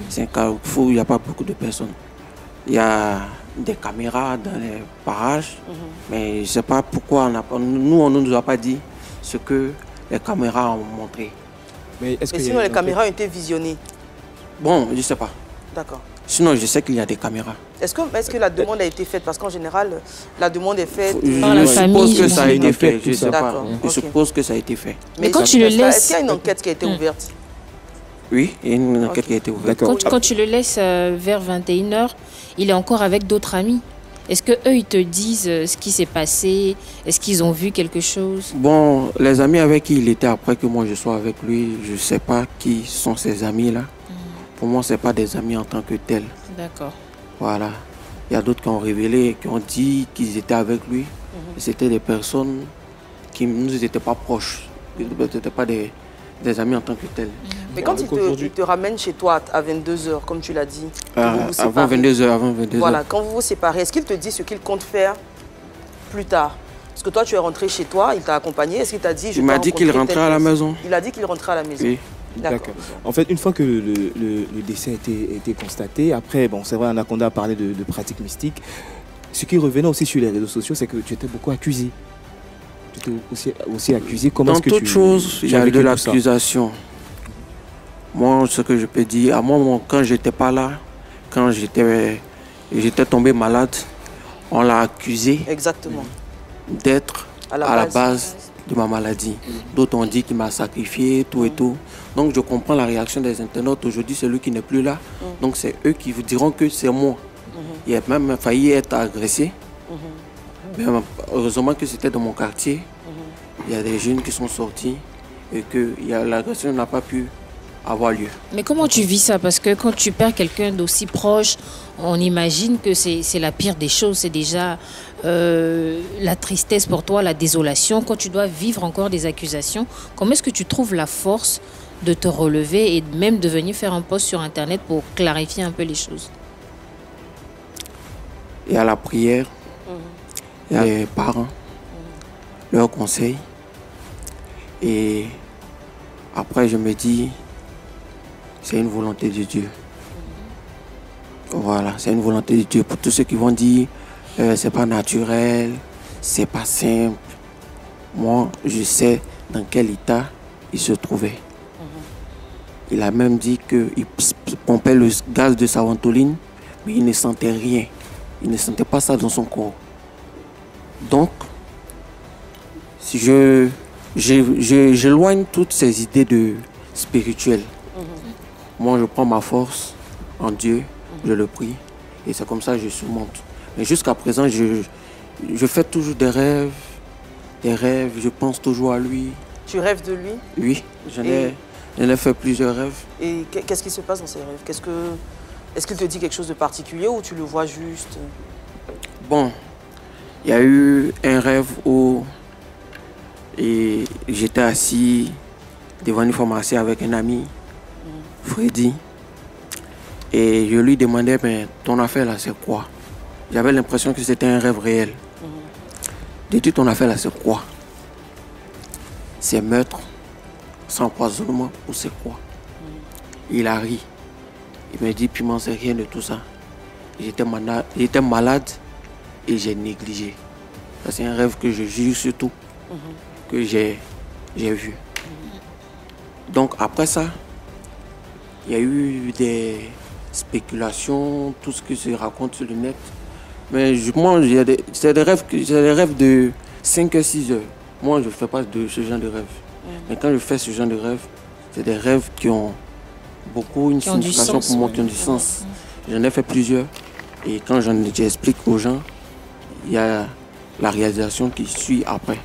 Speaker 10: C'est un carrefour où il n'y a pas beaucoup de personnes. Il y a des caméras dans les parages, mais je ne sais pas pourquoi on ne nous a pas dit ce que les caméras ont montré.
Speaker 1: Mais sinon, les caméras ont été visionnées?
Speaker 10: Bon, je ne sais pas.
Speaker 1: D'accord.
Speaker 10: Sinon, je sais qu'il y a des caméras.
Speaker 1: Est-ce que la demande a été faite? Parce qu'en général, la demande est faite
Speaker 2: par la famille.
Speaker 10: Je suppose que ça a été fait. Je ne sais pas.
Speaker 1: Je
Speaker 10: suppose que ça a été fait.
Speaker 2: Mais quand tu le laisses...
Speaker 1: Est-ce qu'il y a une enquête qui a été ouverte?
Speaker 10: Oui, il y a une enquête qui a été ouverte.
Speaker 2: Quand tu le laisses vers 21h, il est encore avec d'autres amis. Est-ce qu'eux, ils te disent ce qui s'est passé? Est-ce qu'ils ont vu quelque chose?
Speaker 10: Bon, les amis avec qui il était après que moi je sois avec lui, je ne sais pas qui sont ces amis-là. Pour moi, ce n'est pas des amis en tant que tels. D'accord. Voilà. Il y a d'autres qui ont révélé, qui ont dit qu'ils étaient avec lui. C'était des personnes qui ne nous étaient pas proches. Ils n'étaient pas des amis en tant que tels.
Speaker 1: Mais quand il te ramène chez toi à 22h, comme tu l'as dit,
Speaker 10: avant 22h.
Speaker 1: Voilà, quand vous vous séparez, est-ce qu'il te dit ce qu'il compte faire plus tard? Parce que toi, tu es rentré chez toi, il t'a accompagné. Est-ce qu'il t'a dit...
Speaker 10: Il m'a dit qu'il rentrait à la maison.
Speaker 1: Il a dit qu'il rentrait à la maison.
Speaker 10: Oui.
Speaker 4: D'accord. En fait, une fois que le décès a été constaté, après, bon, c'est vrai, Anaconda a parlé de pratiques mystiques. Ce qui revenait aussi sur les réseaux sociaux, c'est que tu étais beaucoup accusé. Tu étais aussi accusé. Comment est-ce que
Speaker 10: toute chose, il y a de l'accusation. Moi, ce que je peux dire, à moi, quand j'étais pas là, quand j'étais tombé malade, on l'a accusé.
Speaker 1: Exactement.
Speaker 10: D'être à la base de ma maladie. D'autres ont dit qu'il m'a sacrifié, tout et tout. Donc je comprends la réaction des internautes. Aujourd'hui, c'est lui qui n'est plus là. Donc c'est eux qui vous diront que c'est moi. Il a même failli être agressé. Mais heureusement que c'était dans mon quartier. Il y a des jeunes qui sont sortis et que l'agression n'a pas pu avoir lieu.
Speaker 2: Mais comment tu vis ça? Parce que quand tu perds quelqu'un d'aussi proche, on imagine que c'est la pire des choses. C'est déjà la tristesse pour toi, la désolation. Quand tu dois vivre encore des accusations, comment est-ce que tu trouves la force de te relever et même de venir faire un post sur Internet pour clarifier un peu les choses?
Speaker 10: Il y a la prière, il y a les parents, leurs conseils. Et après, je me dis, c'est une volonté de Dieu. Voilà, c'est une volonté de Dieu. Pour tous ceux qui vont dire, c'est pas naturel, c'est pas simple. Moi, je sais dans quel état il se trouvait. Il a même dit qu'il pompait le gaz de sa ventoline, mais il ne sentait rien. Il ne sentait pas ça dans son corps. Donc, si j'éloigne toutes ces idées de spirituelles. Moi, je prends ma force en Dieu, je le prie, et c'est comme ça que je surmonte. Mais jusqu'à présent, je fais toujours des rêves, je pense toujours à lui.
Speaker 1: Tu rêves de lui?
Speaker 10: Oui, j'en ai fait plusieurs rêves.
Speaker 1: Et qu'est-ce qui se passe dans ces rêves? Est-ce qu'il te dit quelque chose de particulier ou tu le vois juste?
Speaker 10: Bon, il y a eu un rêve où j'étais assis devant une pharmacie avec un ami, Freddy. Et je lui demandais, mais ton affaire là, c'est quoi? J'avais l'impression que c'était un rêve réel. Dis-tu, ton affaire là, c'est quoi? C'est meurtre, sans empoisonnement ou c'est quoi? Il a ri. Il me dit, Piment, c'est rien de tout ça. J'étais malade et j'ai négligé. C'est un rêve que je juge surtout, que j'ai vu. Donc après ça, il y a eu des spéculations, tout ce qui se raconte sur le net. Mais moi, c'est des rêves de 5 à 6 heures. Moi, je ne fais pas de ce genre de rêve. Mais quand je fais ce genre de rêve, c'est des rêves qui ont beaucoup une signification pour moi, qui ont du sens. J'en ai fait plusieurs. Et quand j'explique aux gens, il y a la réalisation qui suit après.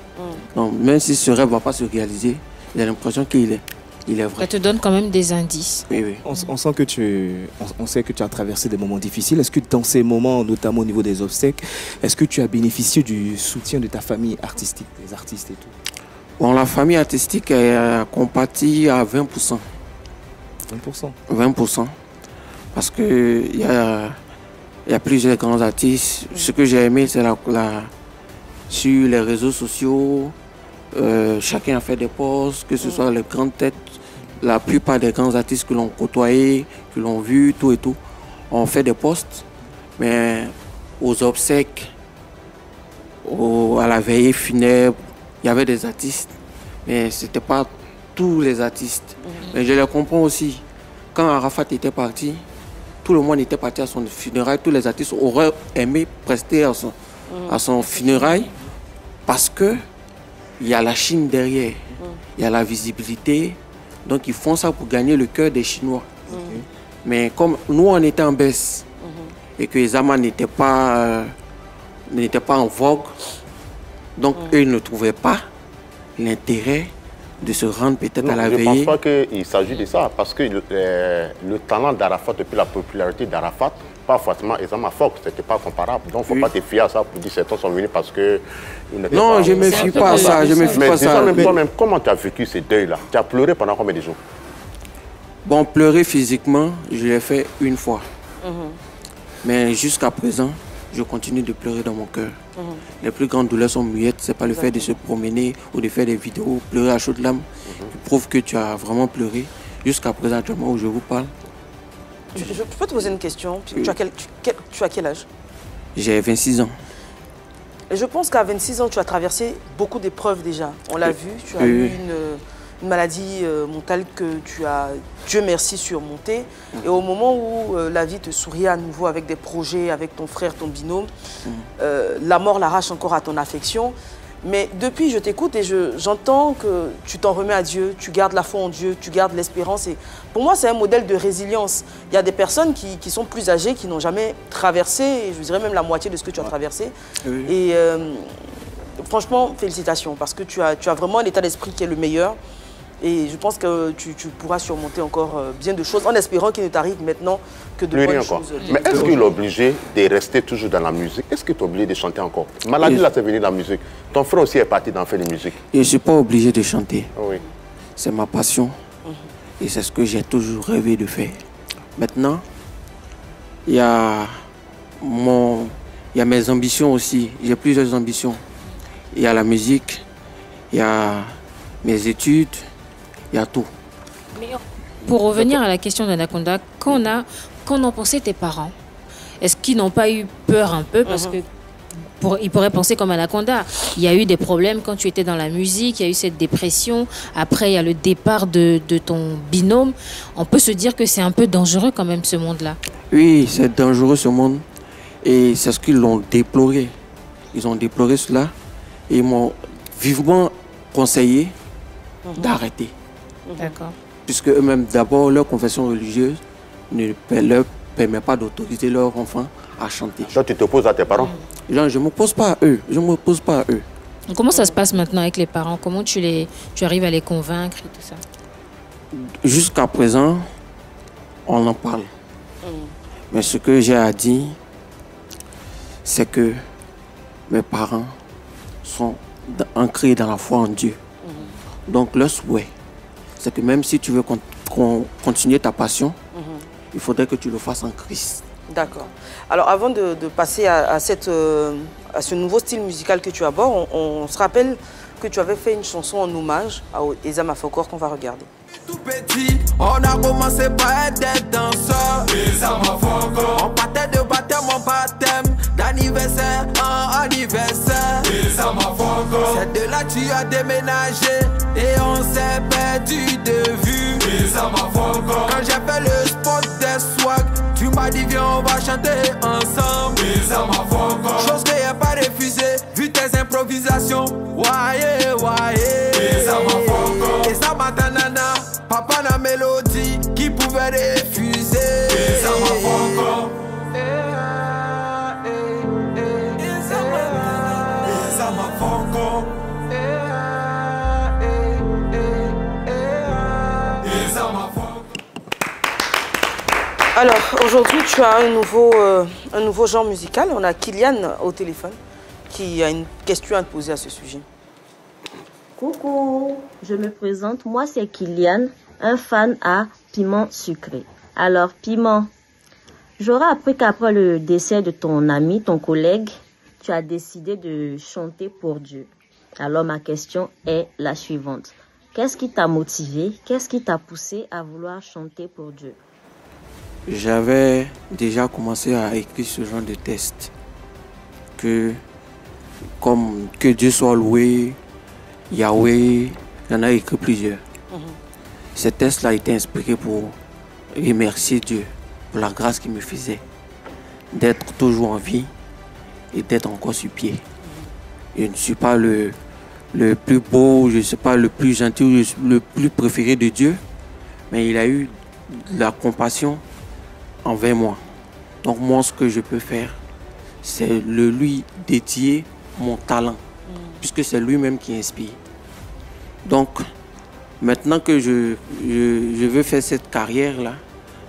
Speaker 10: Donc même si ce rêve ne va pas se réaliser, j'ai l'impression qu'il est vrai.
Speaker 2: Ça te donne quand même des indices.
Speaker 10: Oui, oui.
Speaker 4: On sait que tu as traversé des moments difficiles. Est-ce que dans ces moments, notamment au niveau des obsèques, est-ce que tu as bénéficié du soutien de ta famille artistique, des artistes et tout?
Speaker 10: Bon, la famille artistique est compatie à 20%.
Speaker 4: 20%.
Speaker 10: 20%. Parce qu'il y a plusieurs grands artistes. Ce que j'ai aimé, c'est sur les réseaux sociaux, chacun a fait des posts, que ce soit les grandes têtes, la plupart des grands artistes que l'on côtoyé, que l'on vu, tout et tout, ont fait des posts. Mais aux obsèques, à la veillée funèbre, il y avait des artistes, mais ce n'était pas tous les artistes. Mais je les comprends aussi. Quand Arafat était parti, tout le monde était parti à son funérail. Tous les artistes auraient aimé prester à son funérail parce qu'il y a la Chine derrière, il y a la visibilité. Donc ils font ça pour gagner le cœur des Chinois. Mais comme nous, on était en baisse et que les Amas n'étaient pas en vogue, donc eux ne trouvaient pas l'intérêt de se rendre peut-être à la veillée.
Speaker 3: Je ne pense pas qu'il s'agit de ça, parce que le talent d'Arafat et puis la popularité d'Arafat, pas forcément Ezama Fock, ce n'était pas comparable. Donc il ne faut pas te fier à ça pour dire que certains sont venus parce que...
Speaker 10: Non, je ne me fie pas à ça, je me fie pas à ça.
Speaker 3: Mais toi-même, comment tu as vécu ces deuils-là? Tu as pleuré pendant combien de jours?
Speaker 10: Bon, pleurer physiquement, je l'ai fait une fois. Mais jusqu'à présent, je continue de pleurer dans mon cœur. Les plus grandes douleurs sont muettes. Ce n'est pas le fait de se promener ou de faire des vidéos, pleurer à chaudes larmes, qui prouve que tu as vraiment pleuré. Jusqu'à présent, actuellement où je vous parle.
Speaker 1: Je peux te poser une question? Tu as quel âge?
Speaker 10: J'ai 26 ans.
Speaker 1: Et je pense qu'à 26 ans, tu as traversé beaucoup d'épreuves déjà. On l'a vu, tu as eu une maladie mentale que tu as, Dieu merci, surmontée. Et au moment où la vie te souriait à nouveau avec des projets, avec ton frère, ton binôme, la mort l'arrache encore à ton affection. Mais depuis, je t'écoute et j'entends que tu t'en remets à Dieu, tu gardes la foi en Dieu, tu gardes l'espérance. Et pour moi, c'est un modèle de résilience. Il y a des personnes qui sont plus âgées, qui n'ont jamais traversé, je dirais même la moitié de ce que tu as traversé. Et franchement, félicitations, parce que tu as vraiment un état d'esprit qui est le meilleur. Et je pense que tu pourras surmonter encore bien de choses, en espérant qu'il ne t'arrive maintenant que de bonnes choses.
Speaker 3: Mais est-ce qu'il est obligé de rester toujours dans la musique? Est-ce que tu es obligé de chanter encore? Maladie, là, c'est venu dans la musique. Ton frère aussi est parti d'en faire de la musique.
Speaker 10: Je ne suis pas obligé de chanter.
Speaker 3: Oui.
Speaker 10: C'est ma passion. Et c'est ce que j'ai toujours rêvé de faire. Maintenant, il y a mes ambitions aussi. J'ai plusieurs ambitions. Il y a la musique, il y a mes études, il y a tout.
Speaker 2: Mais pour revenir à la question d'Anaconda, qu'en ont pensé tes parents? Est-ce qu'ils n'ont pas eu peur un peu? Parce que ils pourraient penser comme Anaconda. Il y a eu des problèmes quand tu étais dans la musique, il y a eu cette dépression. Après, il y a le départ de ton binôme. On peut se dire que c'est un peu dangereux quand même, ce monde-là.
Speaker 10: Oui, c'est dangereux ce monde. Et c'est ce qu'ils l'ont déploré. Ils ont déploré cela. Et ils m'ont vivement conseillé d'arrêter.
Speaker 2: D'accord.
Speaker 10: Puisque eux-mêmes, d'abord, leur confession religieuse ne leur permet pas d'autoriser leurs enfants à chanter.
Speaker 3: Donc tu t'opposes à tes parents?
Speaker 10: Je ne m'oppose pas à eux. Je ne m'oppose pas à eux.
Speaker 2: Donc, comment ça se passe maintenant avec les parents? Comment tu arrives à les convaincre et tout ça?
Speaker 10: Jusqu'à présent, on en parle. Mais ce que j'ai à dire, c'est que mes parents sont ancrés dans la foi en Dieu. Donc leur souhait, c'est que même si tu veux continuer ta passion, il faudrait que tu le fasses en Christ.
Speaker 1: D'accord. Alors avant de passer à ce nouveau style musical que tu abordes, on se rappelle que tu avais fait une chanson en hommage à Ezama Fokor qu'on va regarder.
Speaker 11: Tout petit, on a commencé par être des danseurs. Ezama Fokor. On partait de baptême en baptême, d'anniversaire en anniversaire. Ezama Fokor. C'est de là que tu as déménagé et on s'est perdu de vue. Ezama Fokor. Quand j'ai fait le spot des swag, tu m'as dit viens on va chanter ensemble. Ezama Fokor. Chose que j'ai pas refusé, vu tes improvisations. Waye, waye. Ezama Fokor.
Speaker 1: Alors, aujourd'hui, tu as un nouveau genre musical. On a Kylian au téléphone qui a une question à te poser à ce sujet.
Speaker 12: Coucou, je me présente. Moi, c'est Kylian, un fan à Piment Sucré. Alors, Piment, j'aurais appris qu'après le décès de ton ami, ton collègue, tu as décidé de chanter pour Dieu. Alors, ma question est la suivante. Qu'est-ce qui t'a motivé? Qu'est-ce qui t'a poussé à vouloir chanter pour Dieu?
Speaker 10: J'avais déjà commencé à écrire ce genre de texte. Que Dieu soit loué, Yahweh, j'en ai écrit plusieurs. Ce texte-là a été inspiré pour remercier Dieu pour la grâce qu'il me faisait d'être toujours en vie et d'être encore sur pied. Je ne suis pas le plus beau, je ne suis pas le plus gentil, le plus préféré de Dieu, mais il a eu de la compassion envers moi. Donc moi, ce que je peux faire, c'est lui dédier mon talent, puisque c'est lui-même qui inspire. Donc, maintenant que je veux faire cette carrière-là,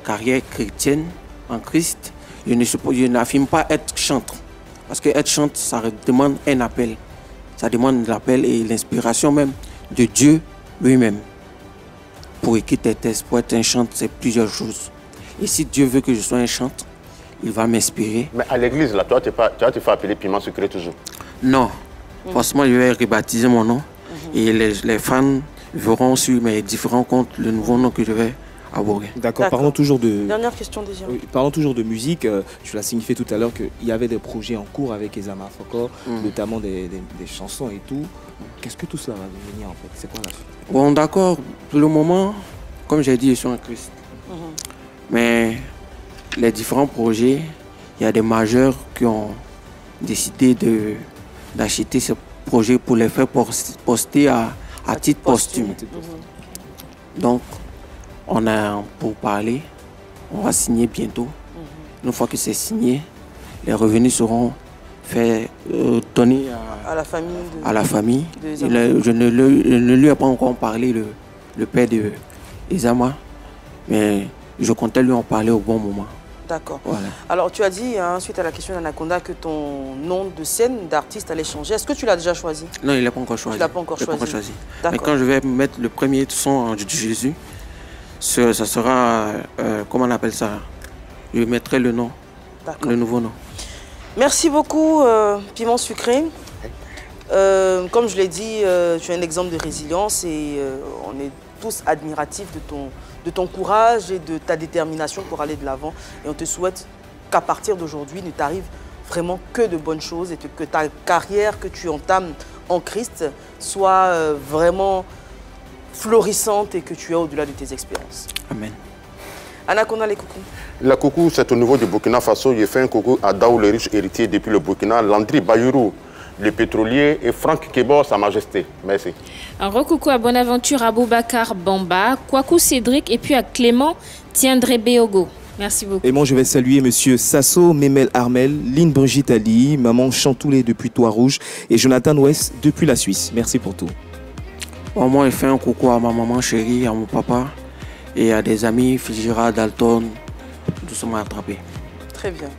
Speaker 10: carrière chrétienne en Christ, je n'affirme pas être chanteur. Parce que être chanteur, ça demande un appel. Ça demande l'appel et l'inspiration même de Dieu lui-même. Pour écrire tes textes, pour être un chanteur, c'est plusieurs choses. Et si Dieu veut que je sois un chanteur, il va m'inspirer. Mais à l'église, là, toi, tu vas te faire appeler Piment Sucré toujours? Non. Forcément, je vais rebaptiser mon nom. Et les fans verront sur mes différents comptes le nouveau nom que je vais aborder.
Speaker 4: D'accord, parlons toujours de...
Speaker 1: Dernière question déjà.
Speaker 4: Oui, parlons toujours de musique. Tu l'as signifié tout à l'heure qu'il y avait des projets en cours avec Ezama Foko, notamment des chansons et tout. Qu'est-ce que tout cela va devenir en fait? C'est quoi la suite?
Speaker 10: Bon, d'accord. Pour le moment, comme j'ai dit, je suis en Christ. Mais les différents projets, il y a des majeurs qui ont décidé d'acheter ces projets pour les faire poster à titre posthume. Donc, on a pour parler, on va signer bientôt. Une fois que c'est signé, les revenus seront donnés à la famille. Je ne lui ai pas encore parlé, le père de Ezama, mais je comptais lui en parler au bon moment.
Speaker 1: D'accord. Voilà. Alors, tu as dit, suite à la question d'Anaconda, que ton nom de scène d'artiste allait changer. Est-ce que tu l'as déjà choisi?
Speaker 10: Non, il n'a pas encore choisi.
Speaker 1: Tu l'as pas encore choisi.
Speaker 10: Mais quand je vais mettre le premier son de Jésus, ça sera, comment on appelle ça? Je mettrai le nom, le nouveau nom.
Speaker 1: Merci beaucoup, Piment Sucré. Comme je l'ai dit, tu es un exemple de résilience et on est tous admiratifs de ton courage et de ta détermination pour aller de l'avant. Et on te souhaite qu'à partir d'aujourd'hui, ne t'arrive vraiment que de bonnes choses et que ta carrière que tu entames en Christ soit vraiment florissante et que tu es au-delà de tes expériences.
Speaker 10: Amen.
Speaker 1: Anaconda, les coucous.
Speaker 3: La coucou, c'est au niveau du Burkina Faso. J'ai fait un coucou à Daou, le riche héritier depuis le Burkina, Landry Bayourou, le pétrolier, et Franck Kébor, Sa Majesté. Merci.
Speaker 2: Un recoucou à Bonaventure Aboubacar Bamba, Kwaku Cédric et puis à Clément Tiendré Béogo. Merci beaucoup.
Speaker 4: Et moi, je vais saluer Monsieur Sasso, Memel Armel, Lynn Brigitte Ali, Maman Chantoulé depuis Trois-Rouges et Jonathan Ouest depuis la Suisse. Merci pour tout.
Speaker 10: Bon, moi, je fais un coucou à ma maman chérie, à mon papa et à des amis, Figira, Dalton, doucement attrapés.
Speaker 1: Très bien.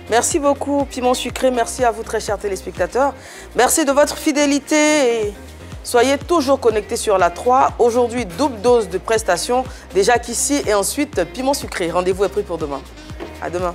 Speaker 1: Merci beaucoup, Piment Sucré. Merci à vous, très chers téléspectateurs. Merci de votre fidélité et soyez toujours connectés sur la 3. Aujourd'hui, double dose de prestations. Déjà qu'ici et ensuite, Piment Sucré. Rendez-vous est pris pour demain. À demain.